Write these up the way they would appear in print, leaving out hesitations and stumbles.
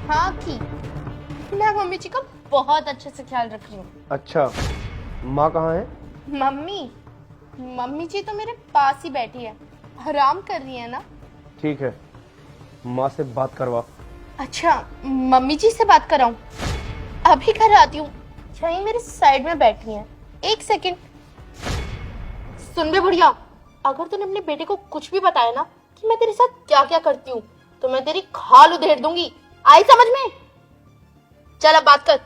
हाँ की मैं मम्मी जी का बहुत अच्छे से ख्याल रख रही हूँ। अच्छा, माँ कहाँ है? मम्मी मम्मी जी तो मेरे पास ही बैठी है, आराम कर रही है ना। ठीक है, माँ से बात करवा। अच्छा मम्मी जी से बात कराऊं? अभी कर आती हूँ, यहीं मेरे साइड में बैठी हैं। एक सेकंड। सुन बे बुढ़िया, अगर तूने अपने बेटे को कुछ भी बताया ना कि मैं तेरे साथ क्या क्या करती हूँ तो मैं तेरी खाल उधेड़ दूंगी। आई समझ में? चल अब बात कर।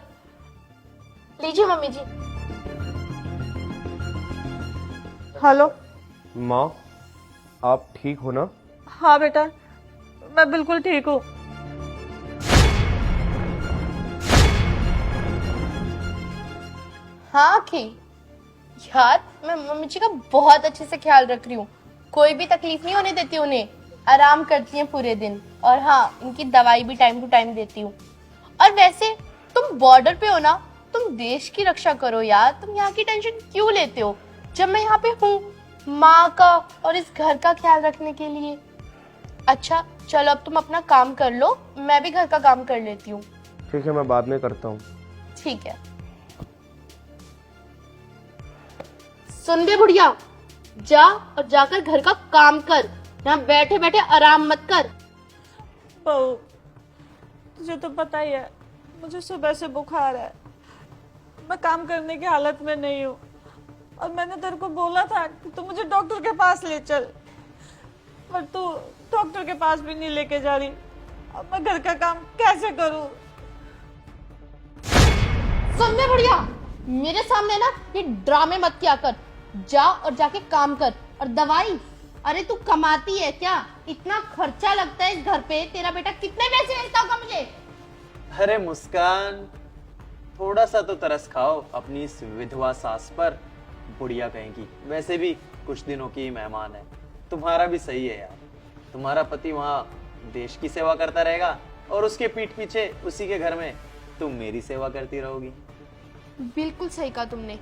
लीजिए मम्मी जी। हेलो। माँ, आप ठीक हो ना? हाँ बेटा, मैं बिल्कुल ठीक हूँ। हाँ की यार, मैं मम्मी जी का बहुत अच्छे से ख्याल रख रही हूँ, कोई भी तकलीफ नहीं होने देती उन्हें, आराम करती हैं पूरे दिन। और हाँ, इनकी दवाई भी टाइम टू टाइम देती हूँ। और वैसे तुम बॉर्डर पे हो ना, तुम देश की रक्षा करो यार, तुम यहाँ की टेंशन क्यों लेते हो जब मैं यहाँ पे हूँ माँ का और इस घर का ख्याल रखने के लिए। अच्छा चलो अब तुम अपना काम कर लो, मैं भी घर का काम कर लेती हूँ। ठीक है, मैं बाद में करता हूँ। ठीक है। सुन बे बुढ़िया, जा और जाकर घर का काम कर, यहाँ बैठे बैठे आराम मत कर। बहू, तुझे तो पता ही है मुझे सुबह से बुखार है, मैं काम करने की हालत में नहीं हूँ। और मैंने तेरे को बोला था कि तू मुझे डॉक्टर के पास ले चल, पर तू डॉक्टर के पास भी नहीं लेके जा रही। अब मैं घर का काम कैसे करूँ? सुन बे बुढ़िया, मेरे सामने ना ये ड्रामे मत किया कर, जा और जाके काम कर। और दवाई, अरे तू कमाती है क्या? इतना खर्चा लगता है इस घर पे, तेरा बेटा कितने पैसे भेजता होगा मुझे? अरे मुस्कान, थोड़ा सा तो तरस खाओ अपनी इस विधवा सास पर, बुढ़िया कहेंगी। वैसे भी कुछ दिनों की मेहमान है। तुम्हारा भी सही है यार, तुम्हारा पति वहाँ देश की सेवा करता रहेगा और उसके पीठ पीछे उसी के घर में तुम मेरी सेवा करती रहोगी। बिल्कुल सही कहा तुमने।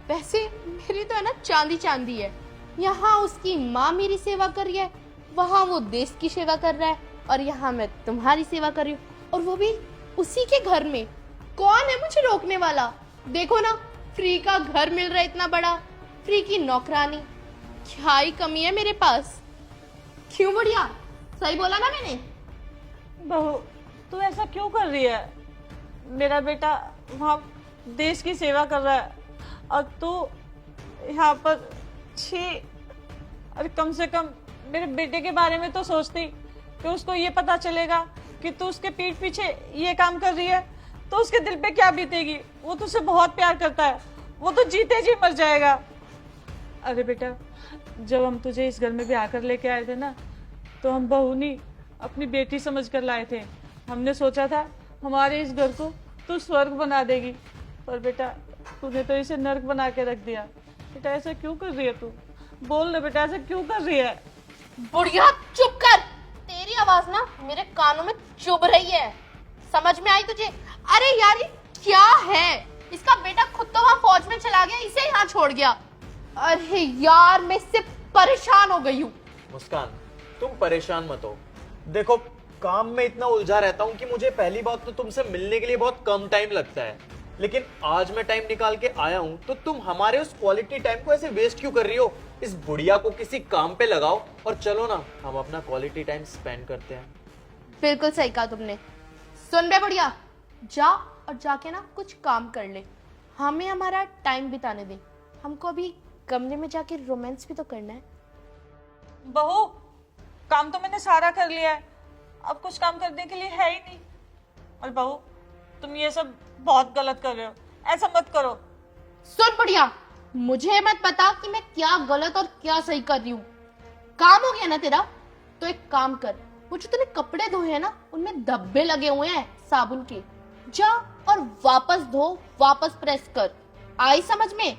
वैसे मेरी तो है ना चांदी चांदी है, यहाँ उसकी माँ मेरी सेवा कर रही है, वहाँ वो देश की सेवा कर रहा है, और यहाँ मैं तुम्हारी सेवा कर रही हूँ, और वो भी उसी के घर में। कौन है मुझे रोकने वाला? देखो ना, फ्री का घर मिल रहा है इतना बड़ा, फ्री की नौकरानी, क्या ही कमी है मेरे पास। क्यों बुढ़िया, सही बोला ना मैंने? बहू, तू ऐसा क्यों कर रही है? मेरा बेटा वहाँ देश की सेवा कर रहा है और तू यहाँ पर छी। अरे कम से कम मेरे बेटे के बारे में तो सोचती कि उसको ये पता चलेगा कि तू उसके पीठ पीछे ये काम कर रही है तो उसके दिल पे क्या बीतेगी। वो तुझसे बहुत प्यार करता है, वो तो जीते जी मर जाएगा। अरे बेटा, जब हम तुझे इस घर में ब्याह कर लेके आए थे ना, तो हम बहू नहीं अपनी बेटी समझ कर लाए थे। हमने सोचा था हमारे इस घर को तू स्वर्ग बना देगी, पर बेटा तूने तो इसे नर्क बना के रख दिया। बेटा ऐसा क्यों कर रही है तू? बोल ले बेटा, ऐसा क्यों कर रही है? बुढ़िया चुप कर, तेरी आवाज ना मेरे कानों में चुभ रही है। समझ में आई तुझे? अरे यार ये क्या है, इसका बेटा खुद तो वहां फौज में चला गया, इसे यहाँ छोड़ गया। अरे यार मैं इससे परेशान हो गई हूँ। मुस्कान, तुम परेशान मत हो। देखो, काम में इतना उलझा रहता हूँ कि मुझे पहली बात तो तुमसे मिलने के लिए बहुत कम टाइम लगता है, लेकिन आज मैं टाइम निकाल के आया हूँ तो तुम हमारे उस क्वालिटी टाइम को ऐसे वेस्ट क्यों कर रही हो? इस बुढ़िया को किसी काम पे लगाओ और चलो ना हम अपना क्वालिटी टाइम स्पेंड करते हैं। बिल्कुल सही कहा तुमने। सुन बे बुढ़िया, जा और जाके ना कुछ काम कर ले, हमें हमारा टाइम बिताने दे। हमको अभी कमरे में जाके रोमांस भी तो करना है। बहू, काम तो मैंने सारा कर लिया है, अब कुछ काम करने के लिए है ही नहीं। और बहू, तुम ये सब बहुत गलत कर रहे हो, ऐसा मत करो। सुन बुढ़िया, मुझे मत बता कि मैं क्या गलत और क्या सही कर रही हूँ। काम हो गया ना तेरा, तो एक काम कर, वो जो तूने कपड़े धोए हैं ना उनमें धब्बे लगे हुए हैं साबुन के, जा और वापस धो, वापस प्रेस कर। आई समझ में?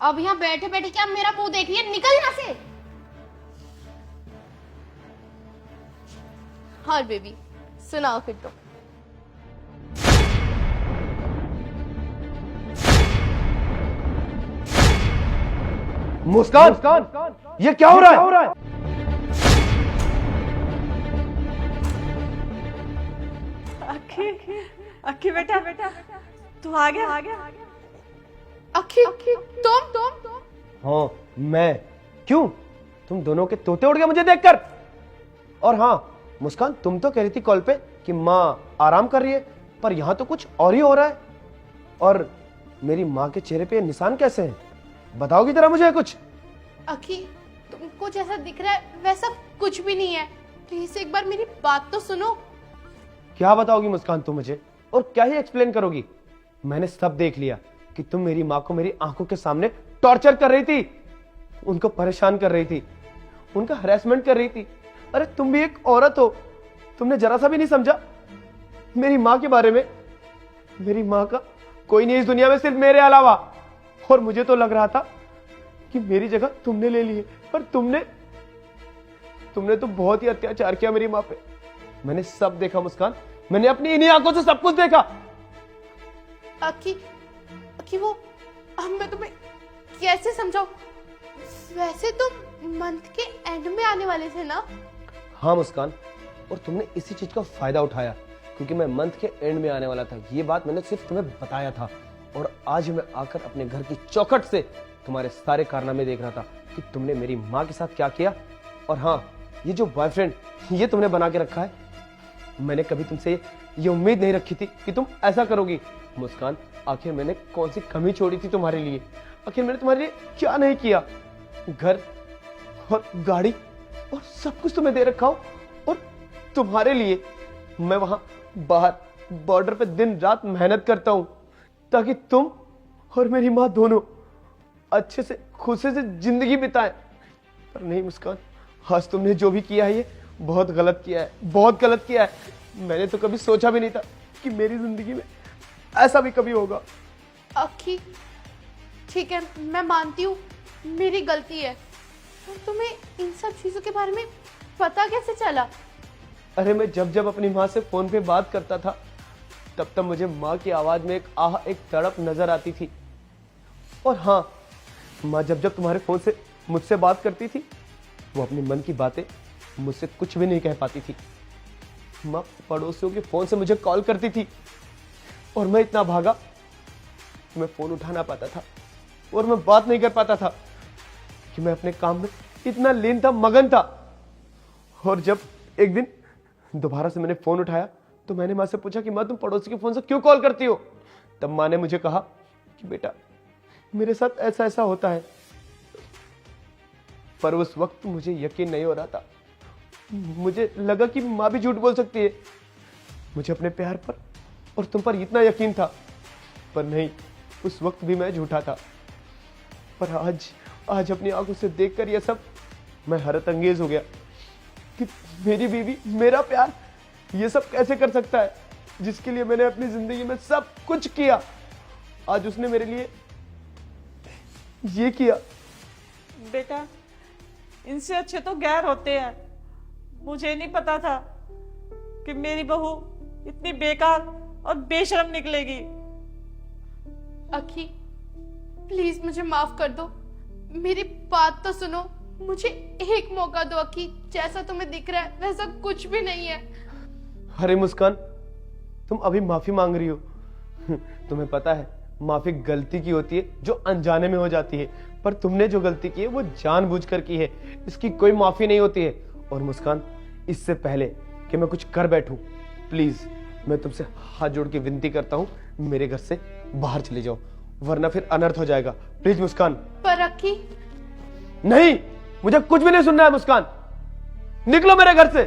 अब यहाँ बैठे बैठे क्या मेरा मुंह देख लिया, निकल यहाँ से। हाँ बेबी, सुनाओ फिर तो। मुस्कान, ये क्या हो रहा है? अक्की अक्की बेटा बेटा तू आ गया अखी तुम हाँ मैं। क्यों? तुम दोनों के तोते उड़ गए मुझे देखकर। और हाँ मुस्कान, तुम तो कह रही थी कॉल पे कि माँ आराम कर रही है, पर यहां तो कुछ और ही हो रहा है। और मेरी माँ के चेहरे पे ये निशान कैसे हैं? बताओगी जरा मुझे कुछ। अखी, तुमको जैसा दिख रहा है वैसा कुछ भी नहीं है। प्लीज एक बार मेरी बात तो सुनो। क्या बताओगी मुस्कान तुम मुझे, और क्या ही एक्सप्लेन करोगी? मैंने सब देख लिया कि तुम मेरी माँ को मेरी आंखों के सामने टॉर्चर कर रही थी, उनको परेशान कर रही थी, उनका हरेसमेंट कर रही थी। अरे तुम भी एक औरत हो, तुमने जरा सा भी नहीं समझा मेरी माँ के बारे में? मेरी माँ का कोई नहीं इस दुनिया में सिर्फ मेरे अलावा। और मुझे तो लग रहा था कि मेरी जगह तुमने ले ली है, पर तुमने तो बहुत ही अत्याचार किया मेरी माँ पे। मैंने सब देखा मुस्कान, मैंने अपनी इन्हीं आंखों से सब कुछ देखा। अखी वो अब मैं तुम्हें कैसे समझाऊं? वैसे तुम मंथ के एंड में आने वाले थे ना? हाँ मुस्कान, और तुमने इसी चीज का फायदा उठाया, क्योंकि मैं मंथ के एंड में आने वाला था। ये बात मैंने सिर्फ तुम्हें बताया था, और आज मैं आकर अपने घर की चौखट से तुम्हारे सारे कारनामे देख रहा था कि तुमने मेरी माँ के साथ क्या किया। और हाँ, ये जो बॉयफ्रेंड ये तुमने बना के रखा है, मैंने कभी तुमसे ये उम्मीद नहीं रखी थी कि तुम ऐसा करोगी। मुस्कान, आखिर मैंने कौन सी कमी छोड़ी थी तुम्हारे लिए? आखिर मैंने तुम्हारे लिए क्या नहीं किया? घर और गाड़ी और सब कुछ तुम्हें दे रखा हूं, और तुम्हारे लिए मैं वहां बाहर बॉर्डर पे दिन रात मेहनत करता हूं, ताकि तुम और मेरी माँ दोनों अच्छे से खुशी से जिंदगी बिताएं। पर नहीं मुस्कान, आज तुमने जो भी किया है ये बहुत गलत किया है, बहुत गलत किया है। मैंने तो कभी सोचा भी नहीं था कि मेरी जिंदगी में ऐसा भी कभी होगा। अखी ठीक है, मैं मानती हूँ मेरी गलती है, पर तुम्हें इन सब चीजों के बारे में पता कैसे चला? अरे मैं जब जब अपनी माँ से फोन पे बात करता था, तब तब मुझे माँ की आवाज में एक आह, एक तड़प नजर आती थी। और हाँ, माँ जब जब तुम्हारे फोन से मुझसे बात करती थी, वो अपने मन की बातें मुझसे कुछ भी नहीं कह पाती थी। माँ पड़ोसियों के फोन से मुझे कॉल करती थी, और मैं इतना भागा कि मैं फोन उठा ना पाता था, और मैं बात नहीं कर पाता था कि मैं अपने काम में इतना लीन था, मगन था। और जब एक दिन दोबारा से मैंने फोन उठाया, तो मैंने माँ से पूछा कि माँ तुम पड़ोसी के फोन से क्यों कॉल करती हो? तब माँ ने मुझे कहा कि बेटा मेरे साथ ऐसा ऐसा होता है। पर उस वक्त मुझे यकीन नहीं हो रहा था। मुझे लगा कि माँ भी झूठ बोल सकती है। मुझे अपने प्यार पर और तुम पर इतना यकीन था, पर नहीं, उस वक्त भी मैं झूठा था। पर आज अपनी आंखों से देखकर यह सब मैं हैरत अंगेज हो गया कि मेरी बीवी, मेरा प्यार ये सब कैसे कर सकता है, जिसके लिए मैंने अपनी जिंदगी में सब कुछ किया। आज उसने मेरे लिए ये किया। बेटा इनसे अच्छे तो गैर होते हैं। मुझे नहीं पता था कि मेरी बहू इतनी बेकार और बेशर्म निकलेगी। अखी प्लीज मुझे माफ कर दो, मेरी बात तो सुनो, मुझे एक मौका दो अखी। जैसा तुम्हें दिख रहा है वैसा कुछ भी नहीं है। अरे मुस्कान, तुम अभी माफी मांग रही हो। तुम्हें पता है माफी गलती की होती है जो अनजाने में हो जाती है, पर तुमने जो गलती की है वो जानबूझकर की है, इसकी कोई माफी नहीं होती है। और मुस्कान, इससे पहले कि मैं कुछ कर बैठूं, प्लीज मैं तुमसे हाथ जोड़ के विनती करता हूं, मेरे घर से बाहर चले जाओ, वरना फिर अनर्थ हो जाएगा। प्लीज मुस्कान। पर अखी नहीं, मुझे कुछ भी नहीं सुनना है मुस्कान, निकलो मेरे घर से।